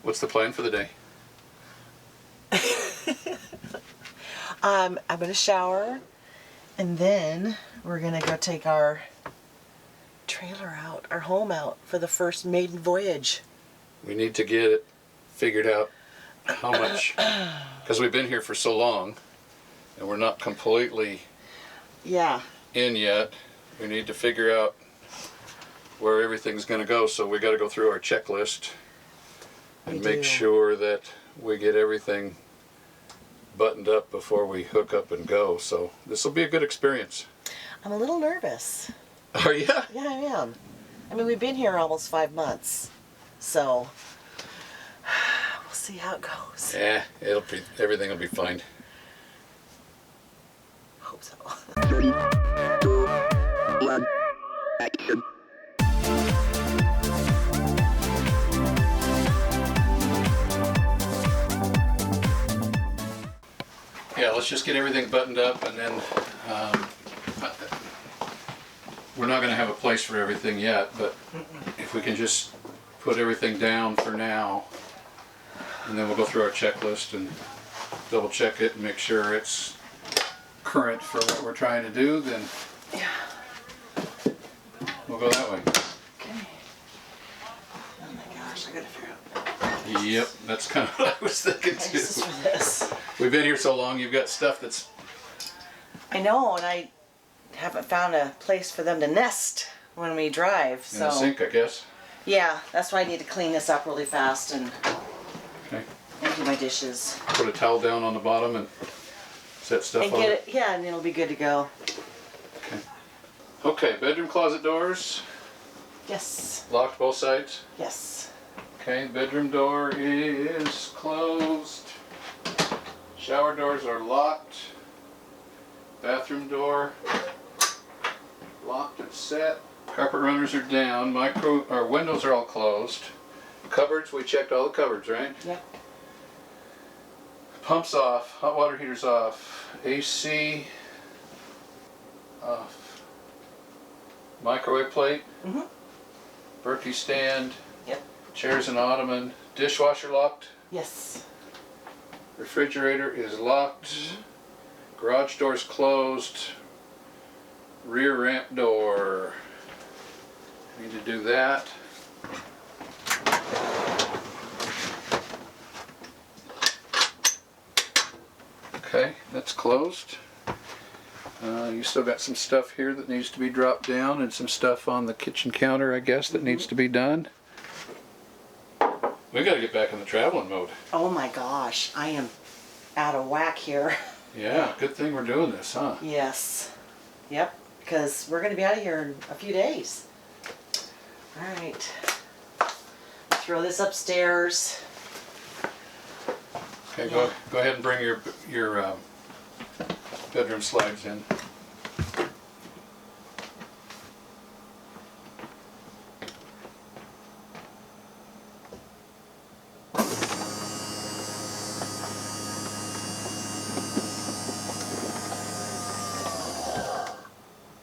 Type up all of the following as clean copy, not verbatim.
What's the plan for the day? I'm going to shower, and then we're going to go take our trailer out, our home out, for the first maiden voyage. We need to get it figured out how much, because we've been here for so long, and we're not completely in yet. We need to figure out where everything's going to go, so we got to go through our checklist and make sure that we get everything buttoned up before we hook up and go. So this will be a good experience. I'm a little nervous. Are you? Yeah, I am. I mean, we've been here almost 5 months, so we'll see how it goes. Yeah, everything will be fine. Hope so. 3, 2, 1, action. Yeah, let's just get everything buttoned up, and then we're not going to have a place for everything yet, but if we can just put everything down for now, and then we'll go through our checklist and double check it and make sure it's current for what we're trying to do, then we'll go that way. Okay. Oh my gosh, I gotta figure out. Yep, that's kind of what I was thinking too. This is for this. We've been here so long, you've got stuff that's... I know, and I haven't found a place for them to nest when we drive, so... in the sink, I guess. Yeah, that's why I need to clean this up really fast and empty my dishes. Put a towel down on the bottom and set stuff And on get it, yeah, and it'll be good to go. Okay, bedroom closet doors, Yes. locked both sides. Yes. Okay, bedroom door is closed. Shower doors are locked. Bathroom door locked and set. Carpet runners are down. Windows are all closed. Cupboards, we checked all the cupboards, right? Yep. Pumps off. Hot water heaters off. AC off. Microwave plate. Mm-hmm. Berkey stand. Yep. Chairs and ottoman. Dishwasher locked. Yes. Refrigerator is locked. Garage door's closed. Rear ramp door. Need to do that. Okay, that's closed. You still got some stuff here that needs to be dropped down, and some stuff on the kitchen counter, I guess, that needs to be done. We got to get back in the traveling mode. Oh my gosh, I am out of whack here. Yeah, good thing we're doing this, huh? Yes. Yep, because we're going to be out of here in a few days. All right. Throw this upstairs. Okay, go ahead and bring your bedroom slides in.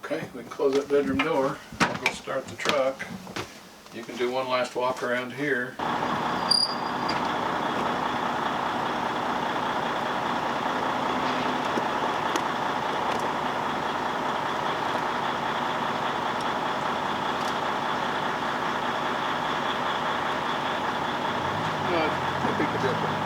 Okay, we can close that bedroom door. I'll go start the truck. You can do one last walk around here. I think we'll be okay.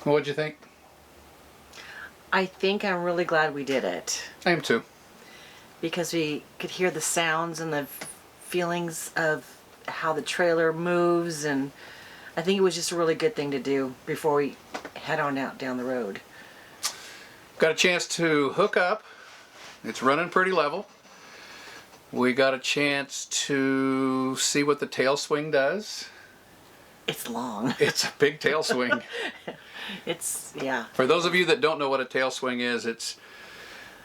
What'd you think? I think I'm really glad we did it. I am too. Because we could hear the sounds and the feelings of how the trailer moves, and I think it was just a really good thing to do before we head on out down the road. Got a chance to hook up. It's running pretty level. We got a chance to see what the tail swing does. It's long. It's a big tail swing. It's, yeah. For those of you that don't know what a tail swing is, it's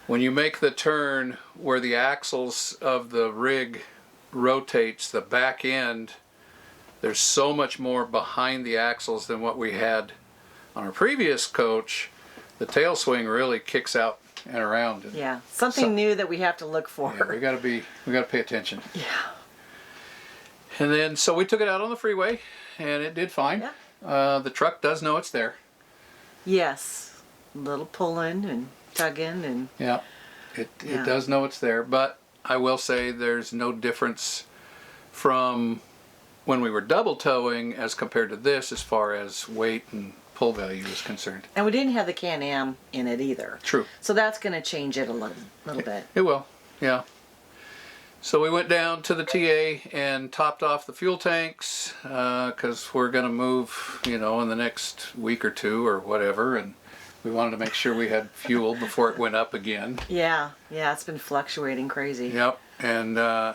when you make the turn where the axles of the rig rotates, the back end, there's so much more behind the axles than what we had on our previous coach. The tail swing really kicks out and around. And yeah, something new that we have to look for. Yeah, we gotta pay attention. Yeah. And then, so we took it out on the freeway, and it did fine. Yeah. The truck does know it's there. Yes, a little pulling and tugging and. Yeah, it does know it's there, but I will say there's no difference from when we were double towing as compared to this as far as weight and pull value is concerned. And we didn't have the Can-Am in it either. True. So that's going to change it a little bit. It will, yeah. So we went down to the TA and topped off the fuel tanks because we're going to move, in the next week or two or whatever, and we wanted to make sure we had fuel before it went up again. Yeah, it's been fluctuating crazy. Yep, and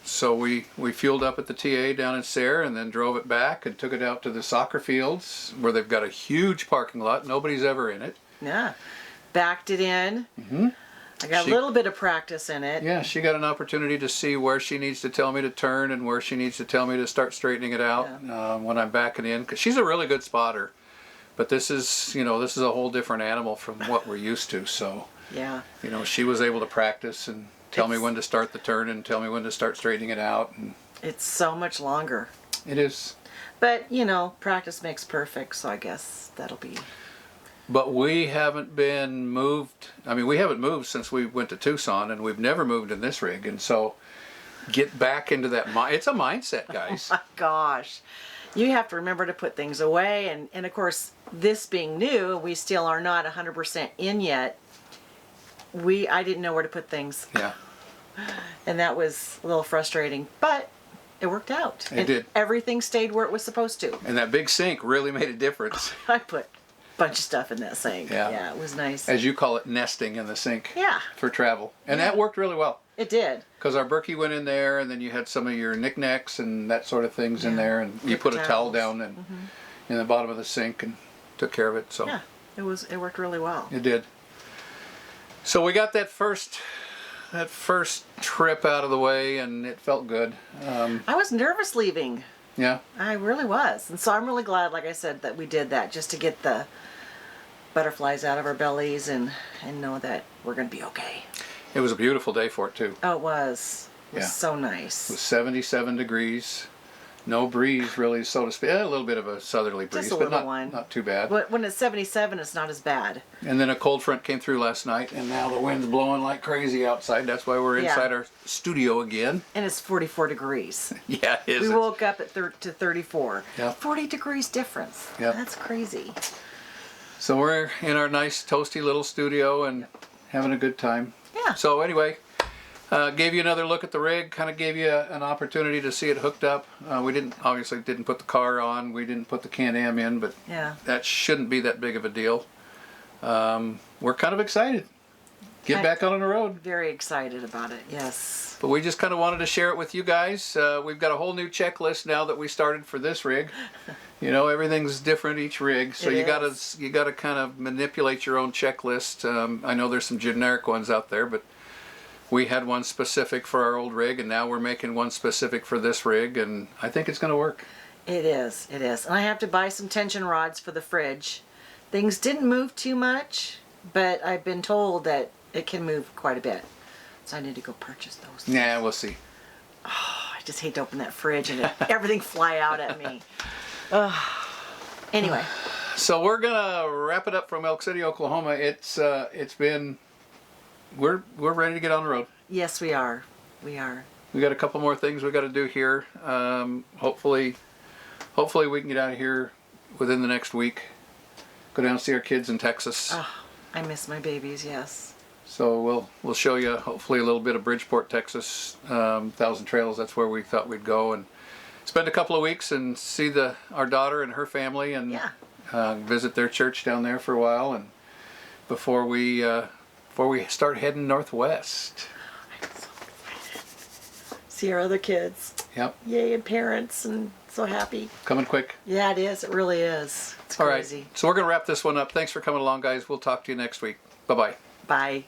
so we fueled up at the TA down in Sayre and then drove it back and took it out to the soccer fields where they've got a huge parking lot. Nobody's ever in it. Yeah, backed it in. Mm-hmm. I got a little bit of practice in it. Yeah, she got an opportunity to see where she needs to tell me to turn and where she needs to tell me to start straightening it out when I'm backing in. Because she's a really good spotter. But this is a whole different animal from what we're used to. So, yeah, she was able to practice and tell me when to start the turn and tell me when to start straightening it out. And it's so much longer. It is. But, practice makes perfect, so I guess that'll be... But we haven't been moved. I mean, we haven't moved since we went to Tucson, and we've never moved in this rig. And so get back into that it's a mindset, guys. Oh my gosh. You have to remember to put things away. And of course, this being new, we still are not 100% in yet. I didn't know where to put things. Yeah. And that was a little frustrating. But it worked out. It did. Everything stayed where it was supposed to. And that big sink really made a difference. I put bunch of stuff in that sink. Yeah, it was nice. As you call it, nesting in the sink. Yeah. For travel. And that worked really well. It did. Because our Berkey went in there, and then you had some of your knickknacks and that sort of things in there, and you put a towel down and in the bottom of the sink and took care of it. So yeah, it worked really well. It did. So we got that first trip out of the way, and it felt good. I was nervous leaving. Yeah. I really was. And so I'm really glad, like I said, that we did that just to get the butterflies out of our bellies and know that we're going to be okay. It was a beautiful day for it, too. Oh, it was. It was so nice. It was 77 degrees. No breeze, really, so to speak. A little bit of a southerly breeze, just a little but one. Not too bad. But when it's 77, it's not as bad. And then a cold front came through last night, and now the wind's blowing like crazy outside. That's why we're inside our studio again. And it's 44 degrees. Yeah, it is. We woke up at to 34. Yeah. 40 degrees difference. Yeah. That's crazy. So we're in our nice toasty little studio and having a good time. Yeah. So anyway, gave you another look at the rig, kind of gave you an opportunity to see it hooked up. We obviously didn't put the car on, we didn't put the Can-Am in, but that shouldn't be that big of a deal. We're kind of excited. Get back on the road. Very excited about it, yes. But we just kind of wanted to share it with you guys. We've got a whole new checklist now that we started for this rig. Everything's different each rig, so you gotta kind of manipulate your own checklist. I know there's some generic ones out there, but we had one specific for our old rig, and now we're making one specific for this rig, and I think it's going to work. It is. And I have to buy some tension rods for the fridge. Things didn't move too much, but I've been told that it can move quite a bit. So I need to go purchase those. Yeah, we'll see. Oh, I just hate to open that fridge and everything fly out at me. Anyway. So we're gonna wrap it up from Elk City, Oklahoma. We're ready to get on the road. Yes, we are. We are. We got a couple more things we got to do here. Hopefully we can get out of here within the next week. go down and see our kids in Texas. Oh, I miss my babies, yes. So we'll show you hopefully a little bit of Bridgeport, Texas, Thousand Trails. That's where we thought we'd go and spend a couple of weeks and see our daughter and her family, and visit their church down there for a while, and before we start heading northwest. I'm so excited. See our other kids. Yep. Yay, and parents, and so happy. Coming quick. Yeah, it is. It really is. It's all crazy. Right. So we're going to wrap this one up. Thanks for coming along, guys. We'll talk to you next week. Bye-bye. Bye.